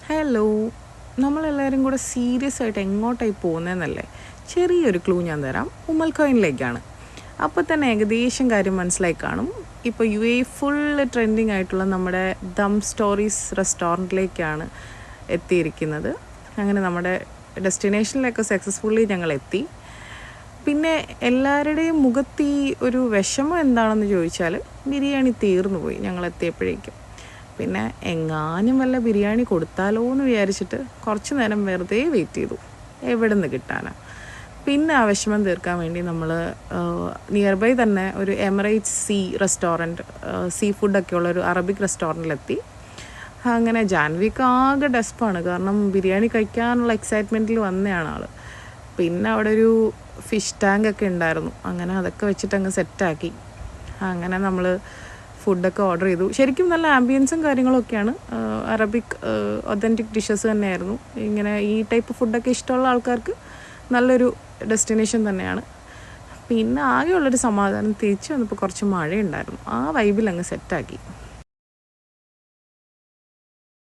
Hello, നമ്മളെല്ലാവരും കൂടെ serious ആയിട്ട് എങ്ങോട്ടായി പോകുന്നതെന്നല്ലേ? ചെറിയൊരു ക്ലൂ ഞാൻ തരാം. ഉമ്മൽ കോയിനിലേക്കാണ്. അപ്പോൾ തന്നെ ഏകദേശം കാര്യം മനസ്സിലായി കാണും. ഇപ്പോൾ UAE ഫുള്ള് ട്രെൻഡിങ് ആയിട്ടുള്ള നമ്മുടെ ദം സ്റ്റോറീസ് റെസ്റ്റോറൻറ്റിലേക്കാണ് എത്തിയിരിക്കുന്നത്. അങ്ങനെ നമ്മുടെ ഡെസ്റ്റിനേഷനിലൊക്കെ സക്സസ്ഫുള്ളി ഞങ്ങൾ എത്തി. പിന്നെ എല്ലാവരുടെയും മുഖത്ത് ഈ ഒരു വിഷമം എന്താണെന്ന് ചോദിച്ചാൽ, ബിരിയാണി തീർന്നു പോയി ഞങ്ങൾ എത്തിയപ്പോഴേക്കും. പിന്നെ എങ്ങാനും വല്ല ബിരിയാണി കൊടുത്താലോ എന്ന് വിചാരിച്ചിട്ട് കുറച്ച് നേരം വെറുതെ വെയിറ്റ് ചെയ്തു. എവിടെ നിന്ന് കിട്ടാനാ? പിന്നെ ആ വിഷമം തീർക്കാൻ വേണ്ടി നമ്മൾ നിയർ ബൈ തന്നെ ഒരു എമിറേറ്റ്സ് സീ റെസ്റ്റോറൻറ്റ്, സീ ഫുഡൊക്കെ ഉള്ളൊരു അറബിക് റെസ്റ്റോറൻറ്റിലെത്തി. അങ്ങനെ ജാൻവിക്ക് ആകെ ഡെസ്പാണ്, കാരണം ബിരിയാണി കഴിക്കാനുള്ള എക്സൈറ്റ്മെൻറ്റിൽ വന്നതാണ് ആൾ. പിന്നെ അവിടെ ഒരു ഫിഷ് ടാങ്ക് ഒക്കെ ഉണ്ടായിരുന്നു. അങ്ങനെ അതൊക്കെ വെച്ചിട്ട് അങ്ങ് സെറ്റാക്കി. അങ്ങനെ നമ്മൾ ഫുഡൊക്കെ ഓർഡർ ചെയ്തു. ശരിക്കും നല്ല ആംബിയൻസും കാര്യങ്ങളൊക്കെയാണ്. അറബിക് ഒതൻറ്റിക് ഡിഷസ് തന്നെയായിരുന്നു. ഇങ്ങനെ ഈ ടൈപ്പ് ഫുഡൊക്കെ ഇഷ്ടമുള്ള ആൾക്കാർക്ക് നല്ലൊരു ഡെസ്റ്റിനേഷൻ തന്നെയാണ്. പിന്നെ ആകെയുള്ളൊരു സമാധാനം, തിരിച്ച് വന്നപ്പോൾ കുറച്ച് മഴയുണ്ടായിരുന്നു. ആ വൈബിൽ അങ്ങ് സെറ്റാക്കി.